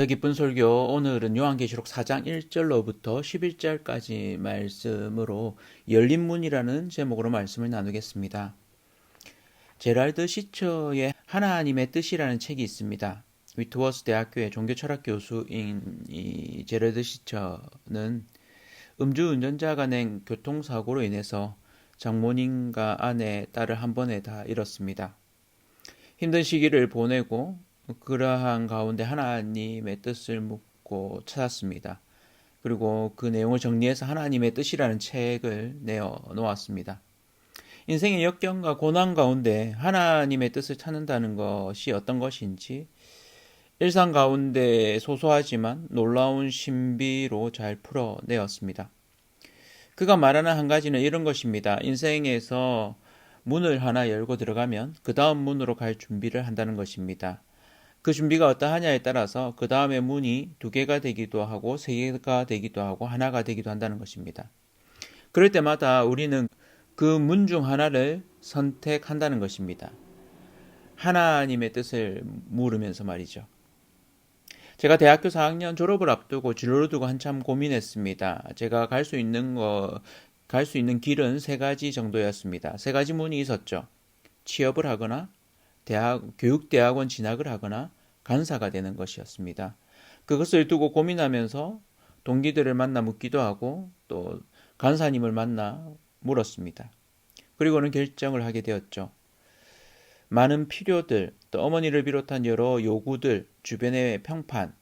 더 기쁜 설교, 오늘은 요한계시록 4장 1절로부터 11절까지 말씀으로 열린 문이라는 제목으로 말씀을 나누겠습니다. 제랄드 시처의 하나님의 뜻이라는 책이 있습니다. 위트워스 대학교의 종교철학 교수인 이 제랄드 시처는 음주운전자가 낸 교통사고로 인해서 장모님과 아내, 딸을 한 번에 다 잃었습니다. 힘든 시기를 보내고 그러한 가운데 하나님의 뜻을 묻고 찾았습니다. 그리고 그 내용을 정리해서 하나님의 뜻이라는 책을 내어 놓았습니다. 인생의 역경과 고난 가운데 하나님의 뜻을 찾는다는 것이 어떤 것인지 일상 가운데 소소하지만 놀라운 신비로 잘 풀어내었습니다. 그가 말하는 한 가지는 이런 것입니다. 인생에서 문을 하나 열고 들어가면 그 다음 문으로 갈 준비를 한다는 것입니다. 그 준비가 어떠하냐에 따라서 그 다음에 문이 2개가 되기도 하고 3개가 되기도 하고 하나가 되기도 한다는 것입니다. 그럴 때마다 우리는 그 문 중 하나를 선택한다는 것입니다. 하나님의 뜻을 물으면서 말이죠. 제가 대학교 4학년 졸업을 앞두고 진로를 두고 한참 고민했습니다. 제가 갈 수 있는 길은 3가지 정도였습니다. 3가지 문이 있었죠. 취업을 하거나 교육대학원 진학을 하거나 간사가 되는 것이었습니다. 그것을 두고 고민하면서 동기들을 만나 묻기도 하고 또 간사님을 만나 물었습니다. 그리고는 결정을 하게 되었죠. 많은 필요들, 또 어머니를 비롯한 여러 요구들, 주변의 평판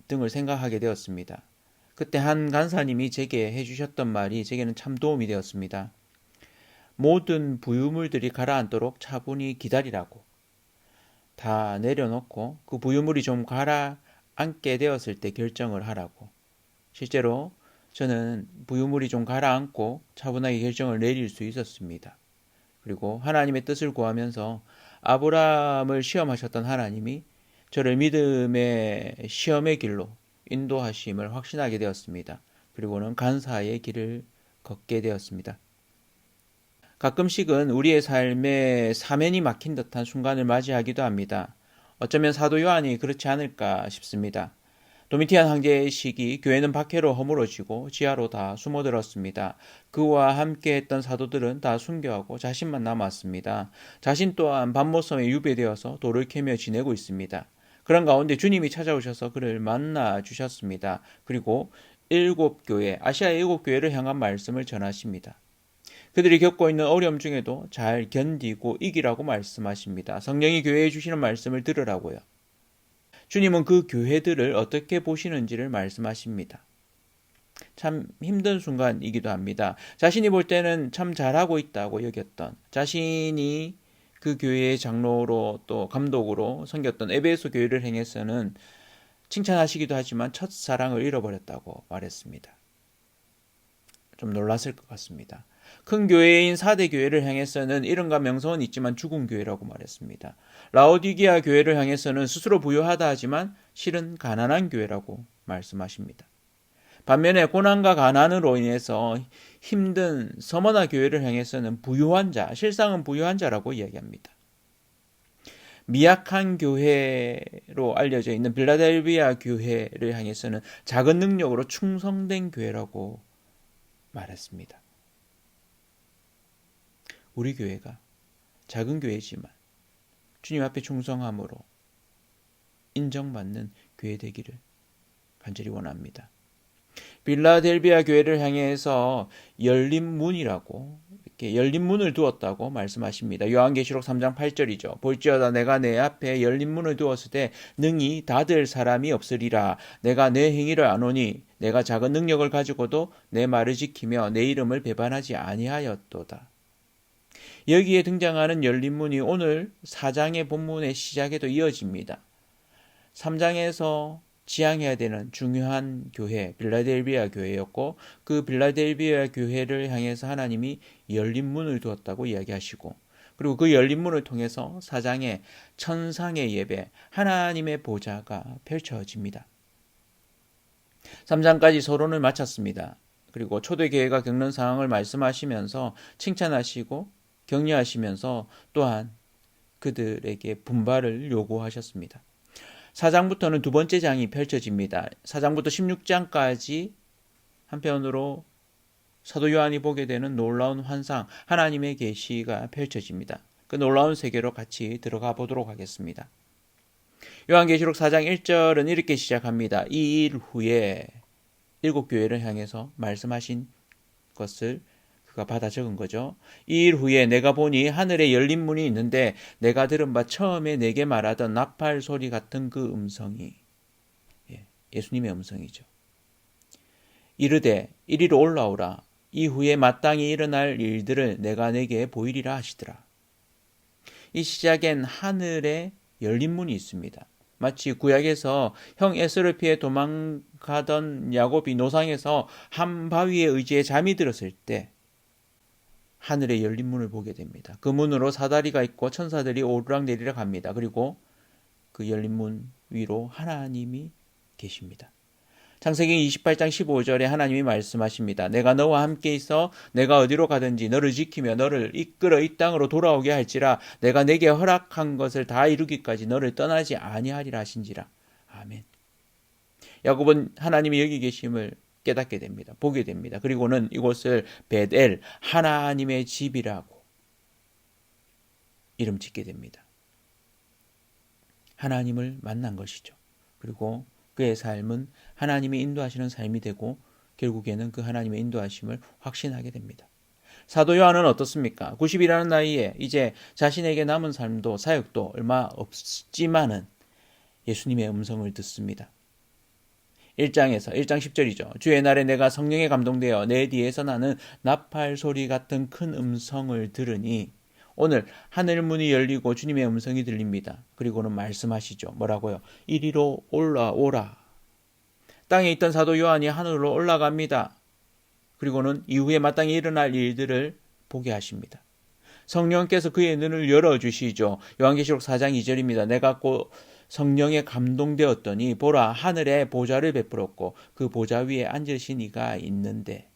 등을 생각하게 되었습니다. 그때 한 간사님이 제게 해주셨던 말이 제게는 참 도움이 되었습니다. 모든 부유물들이 가라앉도록 차분히 기다리라고. 다 내려놓고 그 부유물이 좀 가라앉게 되었을 때 결정을 하라고. 실제로 저는 부유물이 좀 가라앉고 차분하게 결정을 내릴 수 있었습니다. 그리고 하나님의 뜻을 구하면서 아브라함을 시험하셨던 하나님이 저를 믿음의 시험의 길로 인도하심을 확신하게 되었습니다. 그리고는 간사의 길을 걷게 되었습니다. 가끔씩은 우리의 삶에 사면이 막힌 듯한 순간을 맞이하기도 합니다. 어쩌면 사도 요한이 그렇지 않을까 싶습니다. 도미티안 황제의 시기 교회는 박해로 허물어지고 지하로 다 숨어들었습니다. 그와 함께했던 사도들은 다 순교하고 자신만 남았습니다. 자신 또한 밤모섬에 유배되어서 돌을 캐며 지내고 있습니다. 그런 가운데 주님이 찾아오셔서 그를 만나 주셨습니다. 그리고 7교회, 아시아의 7교회를 향한 말씀을 전하십니다. 그들이 겪고 있는 어려움 중에도 잘 견디고 이기라고 말씀하십니다. 성령이 교회에 주시는 말씀을 들으라고요. 주님은 그 교회들을 어떻게 보시는지를 말씀하십니다. 참 힘든 순간이기도 합니다. 자신이 볼 때는 참 잘하고 있다고 여겼던, 자신이 그 교회의 장로로 또 감독으로 섬겼던 에베소 교회를 향해서는 칭찬하시기도 하지만 첫사랑을 잃어버렸다고 말했습니다. 좀 놀랐을 것 같습니다. 큰 교회인 사대 교회를 향해서는 이름과 명성은 있지만 죽은 교회라고 말했습니다. 라오디게아 교회를 향해서는 스스로 부유하다 하지만 실은 가난한 교회라고 말씀하십니다. 반면에 고난과 가난으로 인해서 힘든 서머나 교회를 향해서는 부유한 자, 실상은 부유한 자라고 이야기합니다. 미약한 교회로 알려져 있는 빌라델비아 교회를 향해서는 작은 능력으로 충성된 교회라고 말했습니다. 우리 교회가 작은 교회지만 주님 앞에 충성함으로 인정받는 교회 되기를 간절히 원합니다. 빌라델비아 교회를 향해서 열린 문이라고 이렇게 열린 문을 두었다고 말씀하십니다. 요한계시록 3장 8절이죠. 볼지어다 내가 내 앞에 열린 문을 두었을 때 능히 닫을 사람이 없으리라. 내가 내 행위를 아노니 내가 작은 능력을 가지고도 내 말을 지키며 내 이름을 배반하지 아니하였도다. 여기에 등장하는 열린 문이 오늘 4장의 본문의 시작에도 이어집니다. 3장에서 지향해야 되는 중요한 교회, 빌라델비아 교회였고 그 빌라델비아 교회를 향해서 하나님이 열린 문을 두었다고 이야기하시고 그리고 그 열린 문을 통해서 4장의 천상의 예배, 하나님의 보좌가 펼쳐집니다. 3장까지 서론을 마쳤습니다. 그리고 초대교회가 겪는 상황을 말씀하시면서 칭찬하시고 격려하시면서 또한 그들에게 분발을 요구하셨습니다. 4장부터는 두 번째 장이 펼쳐집니다. 4장부터 16장까지 한편으로 사도 요한이 보게 되는 놀라운 환상, 하나님의 계시가 펼쳐집니다. 그 놀라운 세계로 같이 들어가 보도록 하겠습니다. 요한계시록 4장 1절은 이렇게 시작합니다. 이 일 후에 일곱 교회를 향해서 말씀하신 것을 그가 받아 적은 거죠. 이 일 후에 내가 보니 하늘에 열린 문이 있는데 내가 들은 바 처음에 내게 말하던 나팔 소리 같은 그 음성이 예수님의 음성이죠. 이르되 이리로 올라오라. 이후에 마땅히 일어날 일들을 내가 내게 보이리라 하시더라. 이 시작엔 하늘에 열린 문이 있습니다. 마치 구약에서 형 에서를 피해 도망가던 야곱이 노상에서 한 바위에 의지해 잠이 들었을 때 하늘에 열린 문을 보게 됩니다. 그 문으로 사다리가 있고 천사들이 오르락내리락 합니다. 그리고 그 열린 문 위로 하나님이 계십니다. 창세기 28장 15절에 하나님이 말씀하십니다. 내가 너와 함께 있어 내가 어디로 가든지 너를 지키며 너를 이끌어 이 땅으로 돌아오게 할지라 내가 내게 허락한 것을 다 이루기까지 너를 떠나지 아니하리라 하신지라. 아멘. 야곱은 하나님이 여기 계심을 깨닫게 됩니다. 보게 됩니다. 그리고는 이곳을 베델, 하나님의 집이라고 이름 짓게 됩니다. 하나님을 만난 것이죠. 그리고 그의 삶은 하나님이 인도하시는 삶이 되고 결국에는 그 하나님의 인도하심을 확신하게 됩니다. 사도 요한은 어떻습니까? 90이라는 나이에 이제 자신에게 남은 삶도 사역도 얼마 없지만은 예수님의 음성을 듣습니다. 1장 10절이죠. 주의 날에 내가 성령에 감동되어 내 뒤에서 나는 나팔 소리 같은 큰 음성을 들으니 오늘 하늘 문이 열리고 주님의 음성이 들립니다. 그리고는 말씀하시죠. 뭐라고요? 이리로 올라오라. 땅에 있던 사도 요한이 하늘로 올라갑니다. 그리고는 이후에 마땅히 일어날 일들을 보게 하십니다. 성령께서 그의 눈을 열어주시죠. 요한계시록 4장 2절입니다. 내가 곧 성령에 감동되었더니 보라 하늘에 보좌를 베풀었고 그 보좌 위에 앉으신 이가 있는데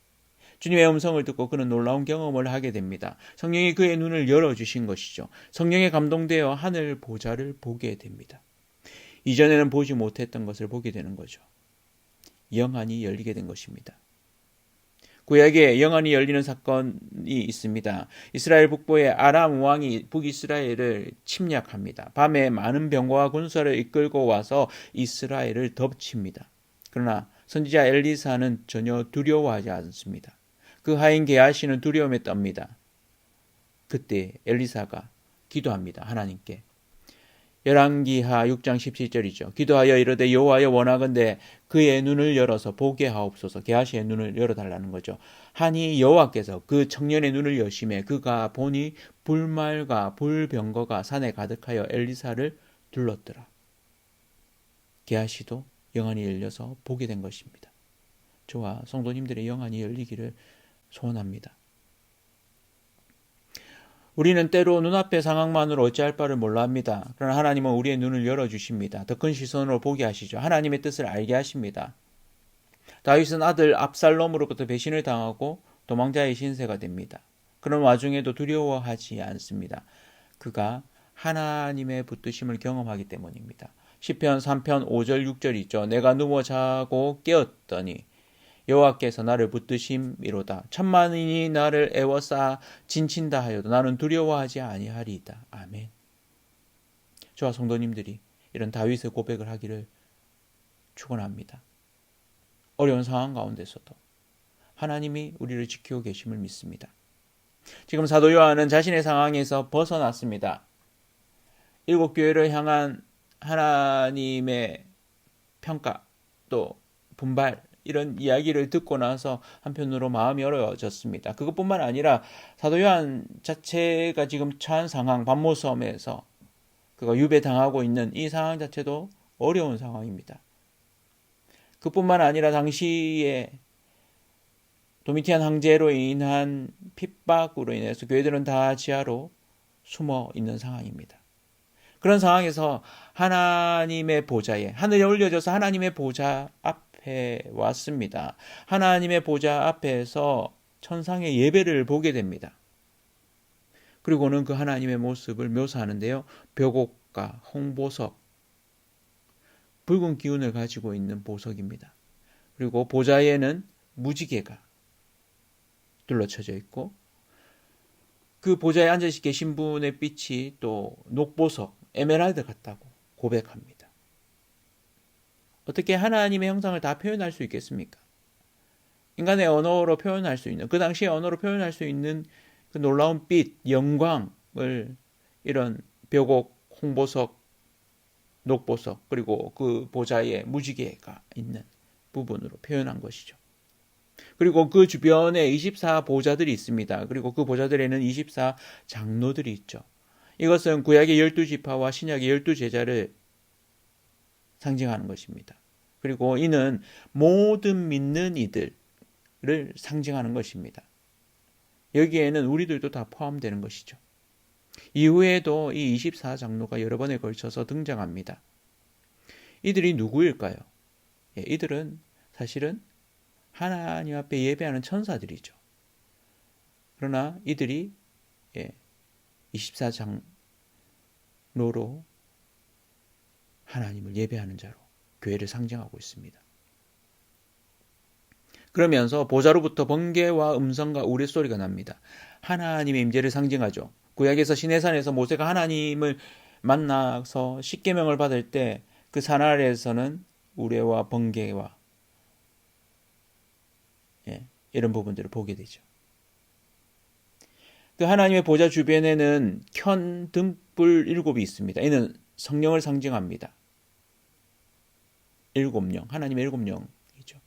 주님의 음성을 듣고 그는 놀라운 경험을 하게 됩니다. 성령이 그의 눈을 열어주신 것이죠. 성령에 감동되어 하늘 보좌를 보게 됩니다. 이전에는 보지 못했던 것을 보게 되는 거죠. 영안이 열리게 된 것입니다. 구약에 영안이 열리는 사건이 있습니다. 이스라엘 북부의 아람 왕이 북이스라엘을 침략합니다. 밤에 많은 병거와 군사를 이끌고 와서 이스라엘을 덮칩니다. 그러나 선지자 엘리사는 전혀 두려워하지 않습니다. 그 하인 게하시는 두려움에 떱니다. 그때 엘리사가 기도합니다. 하나님께. 열왕기하 6장 17절이죠. 기도하여 이르되 여호와여 원하건대 그의 눈을 열어서 보게 하옵소서. 게하시의 눈을 열어달라는 거죠. 하니 여호와께서 그 청년의 눈을 여심해 그가 보니 불말과 불병거가 산에 가득하여 엘리사를 둘렀더라. 게하시도 영안이 열려서 보게 된 것입니다. 저와 성도님들의 영안이 열리기를 소원합니다. 우리는 때로 눈앞의 상황만으로 어찌할 바를 몰라 합니다. 그러나 하나님은 우리의 눈을 열어주십니다. 더 큰 시선으로 보게 하시죠. 하나님의 뜻을 알게 하십니다. 다윗은 아들 압살롬으로부터 배신을 당하고 도망자의 신세가 됩니다. 그런 와중에도 두려워하지 않습니다. 그가 하나님의 붙드심을 경험하기 때문입니다. 시편 3편 5절 6절 있죠. 내가 누워 자고 깨었더니 여호와께서 나를 붙드심이로다. 천만인이 나를 애워싸 진친다 하여도 나는 두려워하지 아니하리이다. 아멘. 저와 성도님들이 이런 다윗의 고백을 하기를 축원합니다. 어려운 상황 가운데서도 하나님이 우리를 지키고 계심을 믿습니다. 지금 사도 요한은 자신의 상황에서 벗어났습니다. 일곱 교회를 향한 하나님의 평가 또 분발 이런 이야기를 듣고 나서 한편으로 마음이 어려워졌습니다. 그것뿐만 아니라 사도 요한 자체가 지금 처한 상황, 반모섬에서 그가 유배당하고 있는 이 상황 자체도 어려운 상황입니다. 그뿐만 아니라 당시에 도미티안 황제로 인한 핍박으로 인해서 교회들은 다 지하로 숨어 있는 상황입니다. 그런 상황에서 하나님의 보좌에 하늘에 올려져서 하나님의 보좌 앞에 왔습니다. 하나님의 보좌 앞에서 천상의 예배를 보게 됩니다. 그리고는 그 하나님의 모습을 묘사하는데요. 벽옥과 홍보석, 붉은 기운을 가지고 있는 보석입니다. 그리고 보좌에는 무지개가 둘러쳐져 있고 그 보좌에 앉아 계신 분의 빛이 또 녹보석, 에메랄드 같다고 고백합니다. 어떻게 하나님의 형상을 다 표현할 수 있겠습니까? 인간의 언어로 표현할 수 있는, 그 당시의 언어로 표현할 수 있는 그 놀라운 빛, 영광을 이런 벽옥, 홍보석, 녹보석, 그리고 그 보좌에 무지개가 있는 부분으로 표현한 것이죠. 그리고 그 주변에 24 보좌들이 있습니다. 그리고 그 보좌들에는 24 장로들이 있죠. 이것은 구약의 12지파와 신약의 12제자를 상징하는 것입니다. 그리고 이는 모든 믿는 이들을 상징하는 것입니다. 여기에는 우리들도 다 포함되는 것이죠. 이후에도 이 24 장로가 여러 번에 걸쳐서 등장합니다. 이들이 누구일까요? 이들은 사실은 하나님 앞에 예배하는 천사들이죠. 그러나 이들이 24 장로로 하나님을 예배하는 자로 교회를 상징하고 있습니다. 그러면서 보좌로부터 번개와 음성과 우레소리가 납니다. 하나님의 임재를 상징하죠. 구약에서 시내산에서 모세가 하나님을 만나서 십계명을 받을 때 그 산 아래에서는 우레와 번개와 이런 부분들을 보게 되죠. 그 하나님의 보좌 주변에는 켠 등불 7이 있습니다. 이는 성령을 상징합니다. 7령, 하나님의 7영이죠.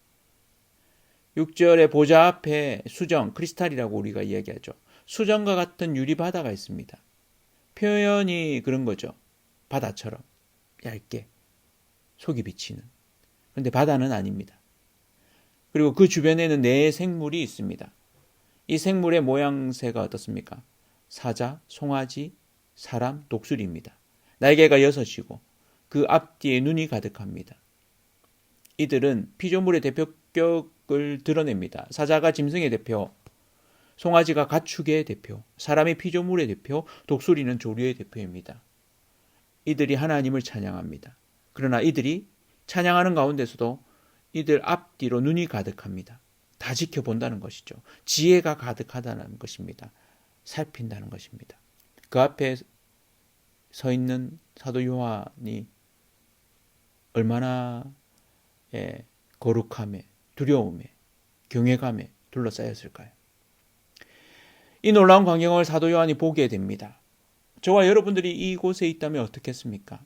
6절에 보좌 앞에 수정, 크리스탈이라고 우리가 이야기하죠. 수정과 같은 유리바다가 있습니다. 표현이 그런 거죠. 바다처럼 얇게 속이 비치는. 그런데 바다는 아닙니다. 그리고 그 주변에는 네 생물이 있습니다. 이 생물의 모양새가 어떻습니까? 사자, 송아지, 사람, 독수리입니다. 날개가 6이고 그 앞뒤에 눈이 가득합니다. 이들은 피조물의 대표격을 드러냅니다. 사자가 짐승의 대표, 송아지가 가축의 대표, 사람이 피조물의 대표, 독수리는 조류의 대표입니다. 이들이 하나님을 찬양합니다. 그러나 이들이 찬양하는 가운데서도 이들 앞뒤로 눈이 가득합니다. 다 지켜본다는 것이죠. 지혜가 가득하다는 것입니다. 살핀다는 것입니다. 그 앞에 서 있는 사도 요한이 얼마나 거룩함에, 두려움에, 경외감에 둘러싸였을까요? 이 놀라운 광경을 사도 요한이 보게 됩니다. 저와 여러분들이 이곳에 있다면 어떻겠습니까?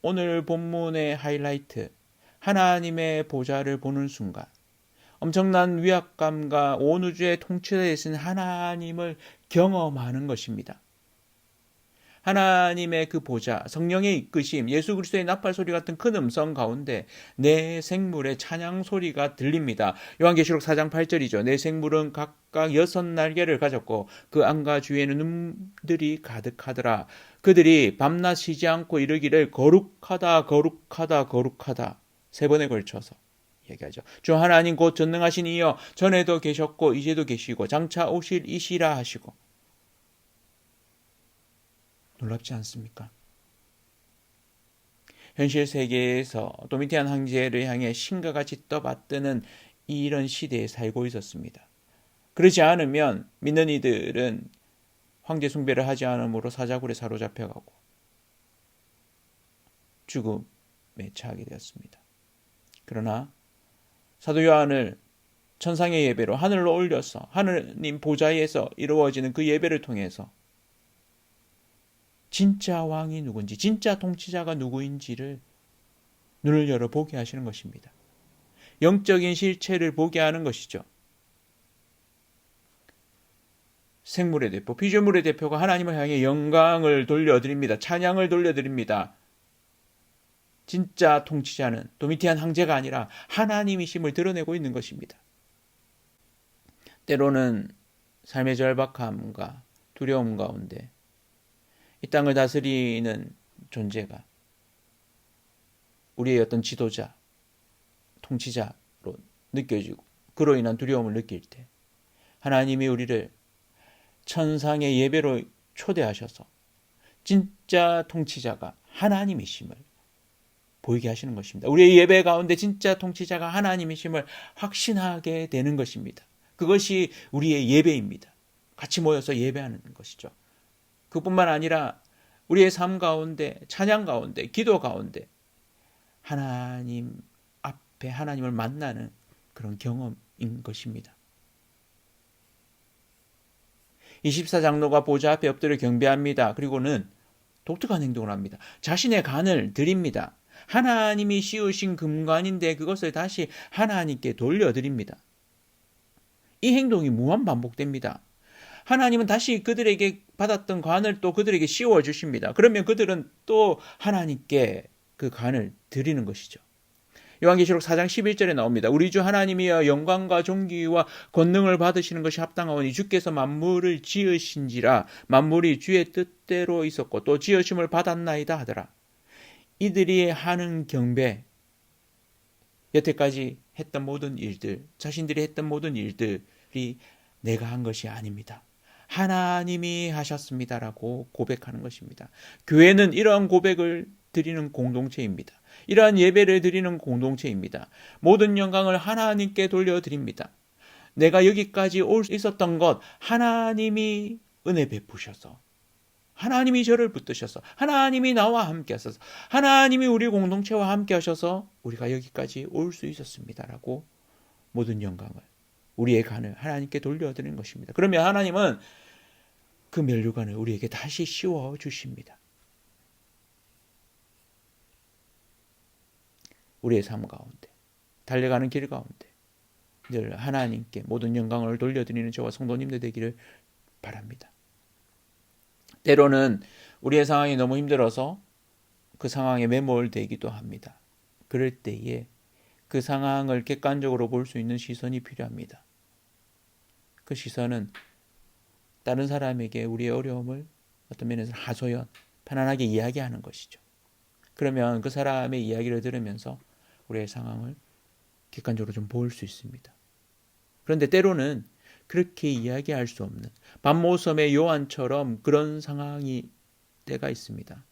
오늘 본문의 하이라이트, 하나님의 보좌를 보는 순간 엄청난 위압감과 온 우주의 통치자 되신 하나님을 경험하는 것입니다. 하나님의 그 보좌, 성령의 이끄심, 예수 그리스도의 나팔 소리 같은 큰 음성 가운데 네 생물의 찬양 소리가 들립니다. 요한계시록 4장 8절이죠. 네 생물은 각각 6날개를 가졌고 그 안과 주위에는 눈들이 가득하더라. 그들이 밤낮 쉬지 않고 이르기를 거룩하다 거룩하다 거룩하다 3번에 걸쳐서 얘기하죠. 주 하나님 곧 전능하신 이여 전에도 계셨고 이제도 계시고 장차 오실 이시라 하시고. 놀랍지 않습니까? 현실 세계에서 도미티안 황제를 향해 신과 같이 떠받드는 이런 시대에 살고 있었습니다. 그렇지 않으면 믿는 이들은 황제 숭배를 하지 않으므로 사자굴에 사로잡혀가고 죽음에 처하게 되었습니다. 그러나 사도 요한을 천상의 예배로 하늘로 올려서 하느님 보좌에서 이루어지는 그 예배를 통해서 진짜 왕이 누군지, 진짜 통치자가 누구인지를 눈을 열어 보게 하시는 것입니다. 영적인 실체를 보게 하는 것이죠. 생물의 대표, 피조물의 대표가 하나님을 향해 영광을 돌려드립니다. 찬양을 돌려드립니다. 진짜 통치자는 도미티안 황제가 아니라 하나님이심을 드러내고 있는 것입니다. 때로는 삶의 절박함과 두려움 가운데 이 땅을 다스리는 존재가 우리의 어떤 지도자, 통치자로 느껴지고 그로 인한 두려움을 느낄 때 하나님이 우리를 천상의 예배로 초대하셔서 진짜 통치자가 하나님이심을 보이게 하시는 것입니다. 우리의 예배 가운데 진짜 통치자가 하나님이심을 확신하게 되는 것입니다. 그것이 우리의 예배입니다. 같이 모여서 예배하는 것이죠. 그뿐만 아니라 우리의 삶 가운데, 찬양 가운데, 기도 가운데 하나님 앞에 하나님을 만나는 그런 경험인 것입니다. 24장로가 보좌 앞에 엎드려 경배합니다. 그리고는 독특한 행동을 합니다. 자신의 간을 드립니다. 하나님이 씌우신 금관인데 그것을 다시 하나님께 돌려드립니다. 이 행동이 무한 반복됩니다. 하나님은 다시 그들에게 받았던 관을 또 그들에게 씌워주십니다. 그러면 그들은 또 하나님께 그 관을 드리는 것이죠. 요한계시록 4장 11절에 나옵니다. 우리 주 하나님이여 영광과 존귀와 권능을 받으시는 것이 합당하오니 주께서 만물을 지으신지라 만물이 주의 뜻대로 있었고 또 지으심을 받았나이다 하더라. 이들이 하는 경배, 여태까지 했던 모든 일들, 자신들이 했던 모든 일들이 내가 한 것이 아닙니다. 하나님이 하셨습니다라고 고백하는 것입니다. 교회는 이러한 고백을 드리는 공동체입니다. 이러한 예배를 드리는 공동체입니다. 모든 영광을 하나님께 돌려드립니다. 내가 여기까지 올 수 있었던 것 하나님이 은혜 베푸셔서 하나님이 저를 붙드셔서 하나님이 나와 함께 하셔서 하나님이 우리 공동체와 함께 하셔서 우리가 여기까지 올 수 있었습니다라고 모든 영광을 우리의 간을 하나님께 돌려드리는 것입니다. 그러면 하나님은 그 면류관을 우리에게 다시 씌워 주십니다. 우리의 삶 가운데 달려가는 길 가운데 늘 하나님께 모든 영광을 돌려드리는 저와 성도님들 되기를 바랍니다. 때로는 우리의 상황이 너무 힘들어서 그 상황에 매몰되기도 합니다. 그럴 때에 그 상황을 객관적으로 볼 수 있는 시선이 필요합니다. 그 시선은 다른 사람에게 우리의 어려움을 어떤 면에서 하소연, 편안하게 이야기하는 것이죠. 그러면 그 사람의 이야기를 들으면서 우리의 상황을 객관적으로 좀 볼 수 있습니다. 그런데 때로는 그렇게 이야기할 수 없는 밤모섬의 요한처럼 그런 상황이 때가 있습니다.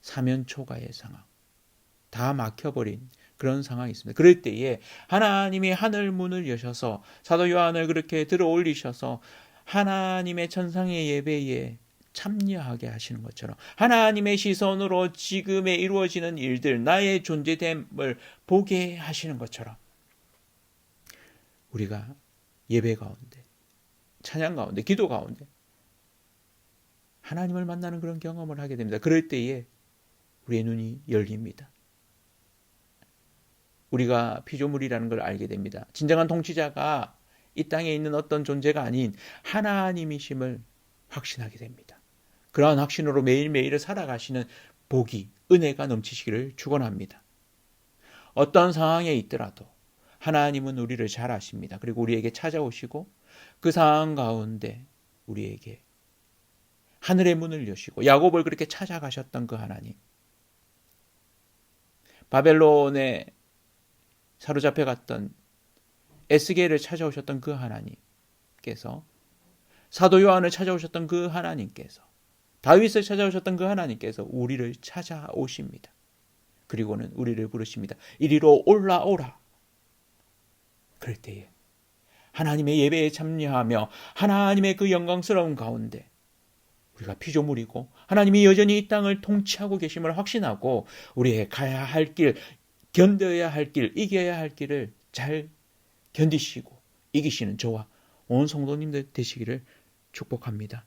사면초가의 상황, 다 막혀버린 그런 상황이 있습니다. 그럴 때에 하나님이 하늘 문을 여셔서 사도 요한을 그렇게 들어 올리셔서 하나님의 천상의 예배에 참여하게 하시는 것처럼 하나님의 시선으로 지금에 이루어지는 일들, 나의 존재됨을 보게 하시는 것처럼 우리가 예배 가운데, 찬양 가운데, 기도 가운데 하나님을 만나는 그런 경험을 하게 됩니다. 그럴 때에 우리의 눈이 열립니다. 우리가 피조물이라는 걸 알게 됩니다. 진정한 통치자가 이 땅에 있는 어떤 존재가 아닌 하나님이심을 확신하게 됩니다. 그러한 확신으로 매일매일을 살아가시는 복이, 은혜가 넘치시기를 축원합니다. 어떤 상황에 있더라도 하나님은 우리를 잘 아십니다. 그리고 우리에게 찾아오시고 그 상황 가운데 우리에게 하늘의 문을 여시고 야곱을 그렇게 찾아가셨던 그 하나님, 바벨론에 사로잡혀 갔던 에스겔을 찾아오셨던 그 하나님께서, 사도 요한을 찾아오셨던 그 하나님께서, 다윗을 찾아오셨던 그 하나님께서 우리를 찾아오십니다. 그리고는 우리를 부르십니다. 이리로 올라오라. 그럴 때에 하나님의 예배에 참여하며 하나님의 그 영광스러운 가운데 우리가 피조물이고 하나님이 여전히 이 땅을 통치하고 계심을 확신하고 우리의 가야 할 길, 견뎌야 할 길, 이겨야 할 길을 잘 견디시고 이기시는 저와 온 성도님들 되시기를 축복합니다.